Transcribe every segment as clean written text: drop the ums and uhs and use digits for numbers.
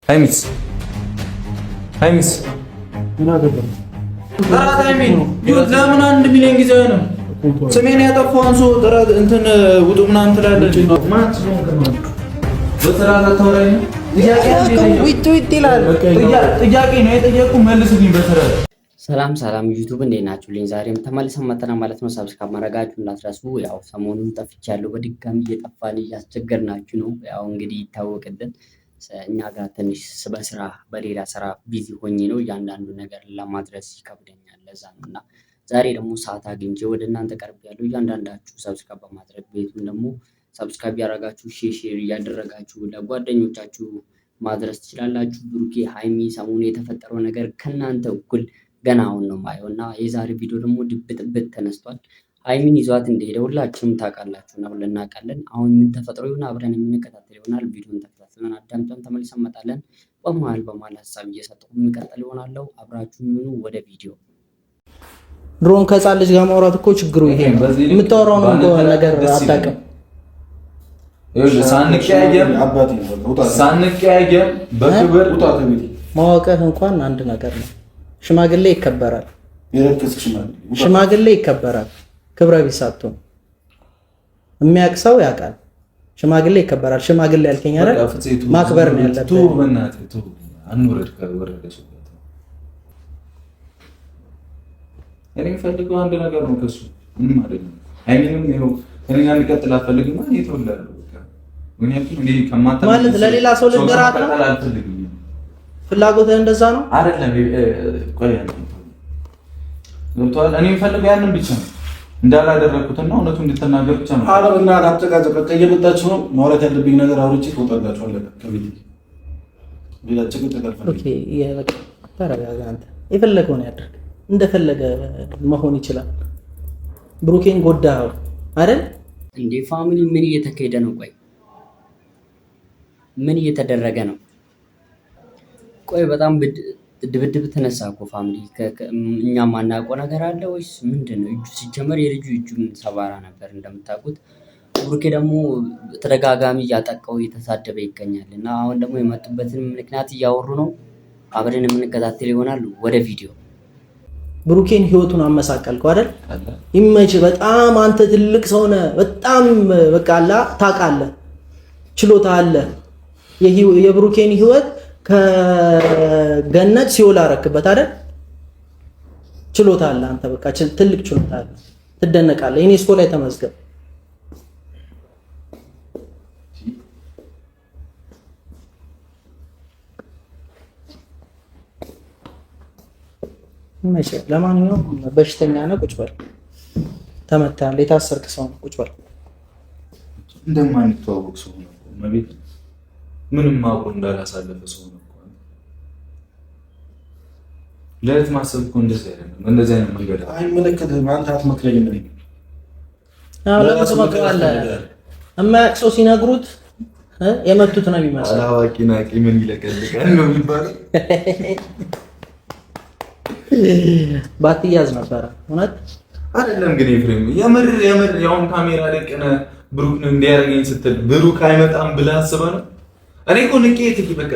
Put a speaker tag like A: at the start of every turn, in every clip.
A: ሀይሚስ
B: ምን አገባኝ?
A: ጥራት ሀይሚን ለምን 1 ሚሊዮን ጊዜ ነው ስሜን ያጠፋውን ሰው ጥራት እንትን ውጡ ምናምን ትላለች። ማት ነው በጥራት አታወራኝ። ጥያቄ ነው የጠየቁ መልስልኝ በጥራት።
C: ሰላም ዩቲዩብ እንዴት ናችሁልኝ? ዛሬም ተመልሰን መጥተናል ማለት ነው። ሰብስክራይብ ማድረጋችሁን እንዳትረሱ። ያው ሰሞኑን ጠፍቻለሁ፣ በድጋሚ እየጠፋን እያስቸገርናችሁ ነው። ያው እንግዲህ ይታወቅልን እኛ ጋር ትንሽ በስራ በሌላ ስራ ቢዚ ሆኜ ነው እያንዳንዱ ነገር ለማድረስ ይከብደኛል። ለዛ ነው እና ዛሬ ደግሞ ሰዓት አግኝቼ ወደ እናንተ ቀርቤያለሁ። እያንዳንዳችሁ ሰብስክራይብ በማድረግ ቤቱን ደግሞ ሰብስክራይብ ያደረጋችሁ ሼር እያደረጋችሁ ለጓደኞቻችሁ ማድረስ ትችላላችሁ። ብሩኬ ሀይሚ ሰሞኑ የተፈጠረው ነገር ከእናንተ እኩል ገና አሁን ነው ማየው እና የዛሬ ቪዲዮ ደግሞ ድብጥብጥ ተነስቷል። ሀይሚን ይዟት እንደሄደ ሁላችሁም ታውቃላችሁ እና ሁሉ እናውቃለን። አሁን ምን ተፈጥሮ ይሆን አብረን የምንከታተል ይሆናል። ቪዲዮን ተከታትለን አዳምጠን ተመልሰን እንመጣለን። በመሀል ሀሳብ እየሰጠሁ የምንቀጥል ይሆናለሁ። አብራችሁን ይሁኑ። ወደ ቪዲዮ።
D: ድሮን ከህፃን ልጅ ጋር ማውራት እኮ ችግሩ ይሄ ነው። የምታወራው ነው ነገር አታውቅም።
A: ሳንቀያየም በክብር
D: ማወቅህ እንኳን አንድ ነገር ነው። ሽማግሌ ይከበራል። ሽማግሌ ይከበራል። ክብረ ቢስ አትሁን። የሚያውቅ ሰው ያውቃል። ሽማግሌ ይከበራል። ሽማግሌ ያልከኝ አይደል? ማክበር ነው ያለብህ።
A: እኔ ፈልገው አንድ ነገር ነው ከሱ ምንም አይደለም። አይሚንም ነው እኔና እንቀጥል አልፈልግም ማለት ይተውላል። ምክንያቱም እኔ ከማታ
D: ማለት ለሌላ ሰው ልንገራት ነው ፍላጎትህ እንደዛ ነው
A: አይደለም? ቆይ ገብቶሃል? እኔ የምፈልገው ያንን ብቻ ነው እንዳላደረኩትና እውነቱን እንድትናገር ብቻ ነው።
B: አረብና አጣቃቀ በቃ እየመጣችሁ ነው። ማውራት ያለብኝ ነገር አውርቼ ትወጣላችሁ። አለቀ። ከቤት ሌላ ጭቅጭቅ አልፈልግም።
D: ኦኬ በቃ ተረጋጋ። አንተ የፈለገውን ያድርግ፣ እንደፈለገ መሆን ይችላል። ብሩኬን ጎዳኸው አይደል
C: እንዴ? ፋሚሊ ምን እየተካሄደ ነው? ቆይ ምን እየተደረገ ነው? ቆይ በጣም ድብድብ ተነሳ እኮ ፋሚሊ። እኛ ማናውቀው ነገር አለ ወይስ ምንድን ነው? እጁ ሲጀመር የልጁ እጁን ሰባራ ነበር እንደምታውቁት። ብሩኬ ደግሞ ተደጋጋሚ እያጠቃው እየተሳደበ ይገኛል። እና አሁን ደግሞ የመጡበትን ምክንያት እያወሩ ነው። አብረን የምንከታተል ይሆናል። ወደ ቪዲዮ።
D: ብሩኬን ህይወቱን አመሳቀልከው አይደል? ይመች። በጣም አንተ ትልቅ ሰው ነህ። በጣም በቃ አላ ታውቃለህ፣ ችሎታ አለ። የብሩኬን ህይወት ከገነት ሲኦል አረክበት አይደል? ችሎታ አለ አንተ በቃ ትልቅ ችሎታ አለ። ትደነቃለህ። ዩኔስኮ ላይ ተመዝገብ። መቼ ለማንኛውም በሽተኛ ነህ፣ ቁጭ በል። ተመታለህ፣ የታሰርክ ሰው ነው፣ ቁጭ በል።
A: እንደማንተዋወቅ ሰው ነው ማለት ምንም አብሮ እንዳላሳለፈ ሰው ነው። ለእት ማሰብ እኮ እንደዚህ አይደለም። እንደዚህ አይነት መንገድ
B: አይመለከትህም። አንተ አትመክረኝም። እኔ
D: ለምን ትመክራለህ? የማያውቅ ሰው ሲነግሩት የመቱት ነው የሚመስለው።
A: አላዋቂ ናቂ ምን ይለቀልቃል ነው የሚባለው።
D: ባትያዝ ነበረ እውነት
A: አይደለም። ግን ኤፍሬም የምር ያውን ካሜራ ደቅነ ብሩክ እንዲያደርገኝ ስትል ብሩክ አይመጣም ብለህ አስበህ ነው? እኔ እኮ ንቄት በቃ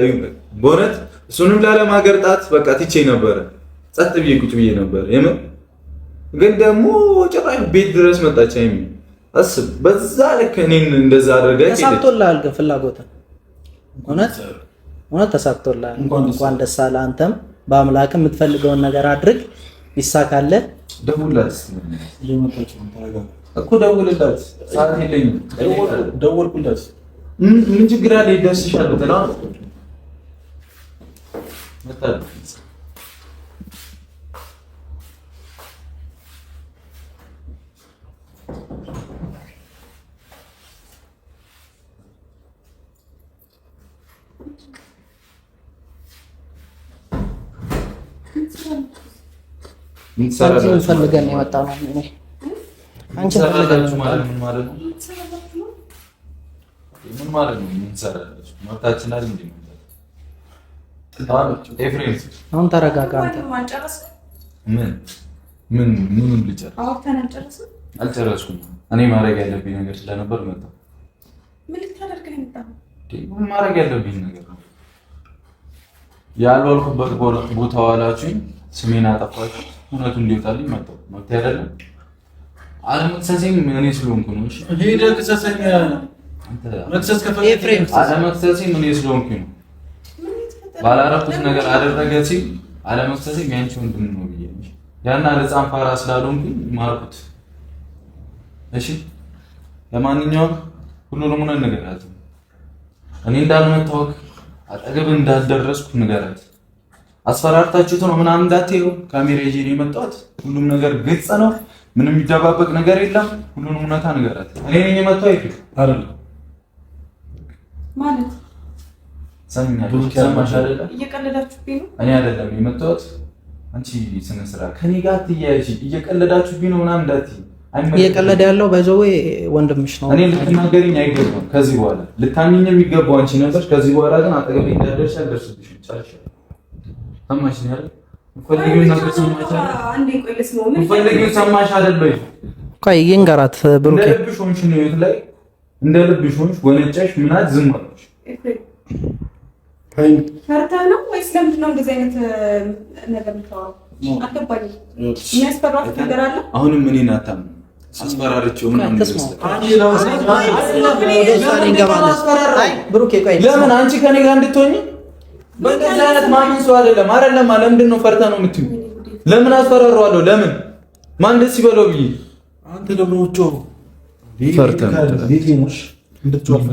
A: በእውነት እሱንም ላለማገርጣት በቃ ትቼ ነበረ። ጸጥ ብዬ ቁጭ ብዬ ነበር። የምር ግን ደግሞ ጭራሽ ቤት ድረስ መጣች። አይሚ አስብ፣ በዛ ልክ እኔን እንደዛ አድርገህ
D: ተሳክቶልሃል። ግን ፍላጎትህ እውነት ተሳክቶልሃል። እንኳን ደስ አለህ። አንተም በአምላክ የምትፈልገውን ነገር አድርግ፣ ይሳካልህ።
A: ደውልላት እኮ ደውልላት። ሰዓት የለኝም።
B: ደወልኩላት።
A: ምን ችግር አለ? ይደርስሻል ተላ መጣ።
D: ምን ፈልገን የመጣ ነው? አንቺ ፈልገን
A: ማለት ምን ማለት ነው? ምን ማለት ነው? ምን ሰራለች? መብታችን አይደል እንዴ? ኤፍሬም
D: አሁን ተረጋጋ።
A: ምን ልጨርስ? አልጨረስኩም። እኔ ማድረግ ያለብኝ ነገር ስለነበር መጣሁ።
E: ምን ልታደርግ ነው የመጣው?
A: ማድረግ ያለብኝ ነገር ነው። ያልዋልኩበት ቦታ ዋላችሁኝ፣ ስሜን አጠፋችሁ። እውነቱ እንዲወጣልኝ መጣሁ። መብት አይደለም። አለመክሰሴም እኔ ስለሆንኩ ነው። እሺ
B: ሄደህ ክሰሰኝ። መክሰስ ከፈለክ
A: አለመክሰሴም እኔ ስለሆንኩ ነው። ባላረኩት ነገር አደረገ ሲል አለመክሰሴም ያንቺ ወንድም ነው ብዬ ነው። ያና ለጻን ፋራ ስላልሆንኩኝ ማርኩት። እሺ ለማንኛውም ሁሉንም ሆነ ነገራት። እኔ እንዳልመታወቅ አጠገብ እንዳልደረስኩ ንገራት። አስፈራርታችሁት ነው ምናምን እንዳትዩ። ካሜራ ይዤ ነው የመጣሁት። ሁሉም ነገር ግልጽ ነው። ምንም የሚደባበቅ ነገር የለም። ሁሉንም እውነታ ንገራት። እኔ ነኝ የመጣሁት አይደል?
E: ማለት
A: ሰማሽ አይደለ?
E: እየቀለዳችሁብኝ ነው።
A: እኔ አይደለም የመጣሁት። አንቺ ስነ ስርዓት ከኔ ጋር አትያይሽ። እየቀለዳችሁብኝ ነው ምናምን እንዳትዪ።
D: እየቀለደ ያለው ባይዘው ወንድምሽ ነው።
A: እኔ ልትናገሪኝ አይገባም። ከዚህ በኋላ ልታምኚኝ የሚገባው አንቺ ነበር። ከዚህ በኋላ ግን አጠገቤ እንዳደርሽ አልደርስብሽም። ጨርሻለሁ። ሰማሽ ነው አይደል? ፈልጊው ነገር ሰማሽ አይደል?
E: አንዴ ቆይ ልስማው። ምን
A: ፈልጊው ሰማሽ አይደል? በይ
D: ቆይ ይንገራት ብሩኬ።
A: እንደ ልብሽ ሆንሽ ነው ህይወት ላይ እንደ ልብሽ ሆንሽ ወነጨሽ ምናት ዝም አልሽ።
E: ፈርተህ ነው ወይስ ለምንድን ነው እንደዚህ አይነት ነገር የምታወራው? አልገባኝም። የሚያስፈራው ነገር አለ?
A: አሁንም እኔን አታምነው። አስፈራርቼው ምናምን
D: ብሩኬ ቆይ
A: ለምን አንቺ ከኔ ጋር እንድትሆኚ በእንደዚህ አይነት ማንም ሰው አይደለም። ለምንድን ነው ፈርታ ነው የምትይው? ለምን አስፈራራዋለሁ? ለምን ማን ደስ ይበለው ብዬ
B: አንተ ደግሞ ወጮ
A: ፈርታ ነው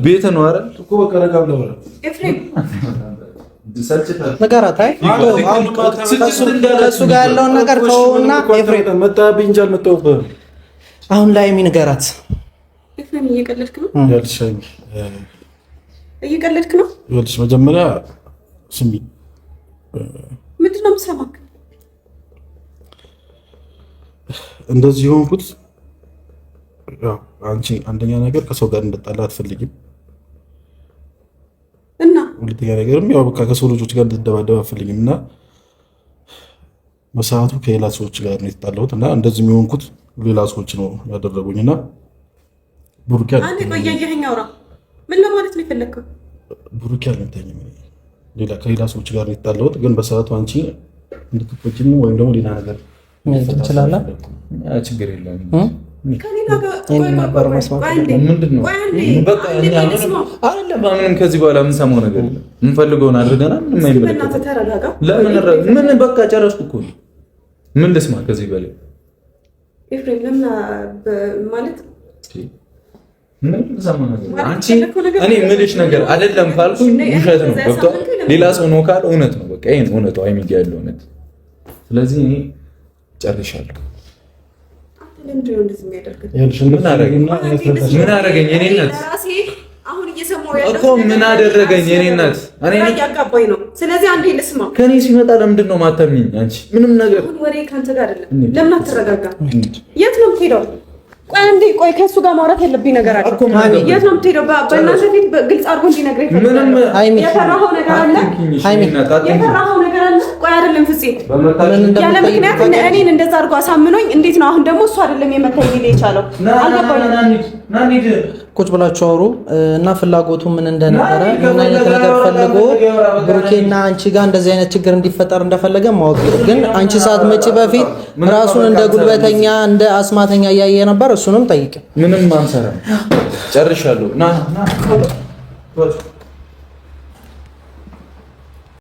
A: ቤት ነው አይደል እኮ በቃ ረጋ ብለው
E: ኤፍሬም
D: ነገራት። አይ ከእሱ ጋር ያለውን ነገር ተውና ኤፍሬም
B: መጣብኝ እንጂ አልመጣሁብህም።
D: አሁን ላይ ንገራት።
E: ኤፍሬም እየቀለድክ ነው? እየቀለድክ ነው?
B: ይኸውልሽ መጀመሪያ ስሚ።
E: ምንድን ነው የምሰማክ?
B: እንደዚህ የሆንኩት ያው አንቺ አንደኛ ነገር ከሰው ጋር እንድጣላ አትፈልጊም
E: እና
B: ሁለተኛ ነገርም ያው በቃ ከሰው ልጆች ጋር እንድደባደብ አትፈልጊም እና በሰዓቱ ከሌላ ሰዎች ጋር ነው የተጣላሁት እና እንደዚህ የሚሆንኩት ሌላ ሰዎች ነው ያደረጉኝና ብሩኬ
E: አንዴ ቆይ ያየኸኝ አውራ። ምን ለማለት ነው የፈለከው?
B: ብሩኬ አልመታኝም። ሌላ ከሌላ ሰዎች ጋር ነው የተጣላሁት ግን በሰዓቱ አንቺ እንድትቆጪኝ ወይም ደግሞ ሌላ ነገር
D: ትችላለህ።
A: ችግር የለም። ምንም ከዚህ በኋላ የምንሰማው ነገር የለም። የምንፈልገውን አድርገናል። ምንም አይመለከትም። ምን በቃ ጨረስኩ እኮ። ምን ልስማ ከዚህ በላይ?
E: ኤፍሬም ለምን ማለት
A: አንቺ እኔ የምልሽ ነገር አይደለም ካልኩኝ ውሸት ነው። ገብቶሃል? ሌላ ሰው ነው ካለ እውነት ነው። በቃ ይሄን እውነቱ አይሚጋ ያለው እውነት። ስለዚህ እኔ ጨርሻለሁ። ምን አደረገኝ የኔ እናት እኮ ምን አደረገኝ የኔ እናት?
E: ያጋባኝ ነው። ስለዚህ አንዴ ልስማ።
A: ከኔ ሲመጣ ለምንድን ነው ማታምኚኝ? አንቺ ምንም ነገር
E: ወሬ ካንተ ጋር አይደለም። ለምን አትረጋጋ? የት ነው የምትሄደው? ቆይ አንዴ ቆይ፣ ከእሱ ጋር ማውራት ያለብኝ ነገር አለ። የት ነው የምትሄደው? በእናንተ ፊት ግልጽ አድርጎ እንዲነግረኝ
A: ምንም
E: የፈራኸው ነገር አለ? የፈራኸው ነገር አለ? ቆይ አይደለም ፍፄ፣ ያለ ምክንያት እኔን እንደዛ አድርጎ አሳምኖኝ እንዴት ነው አሁን ደግሞ እሱ አይደለም የመታኝ ሊል የቻለው? አልገባኝም።
D: ቁጭ ብላችሁ አውሩ እና ፍላጎቱ ምን እንደነበረ ምን አይነት ነገር ፈልጎ ብሩኬና አንቺ ጋር እንደዚህ አይነት ችግር እንዲፈጠር እንደፈለገ ማወቅ ግን አንቺ ሰዓት መጪ በፊት ራሱን እንደ ጉልበተኛ እንደ አስማተኛ እያየ ነበር። እሱንም ጠይቅ።
A: ምንም አንሰራ ጨርሻለሁ። ና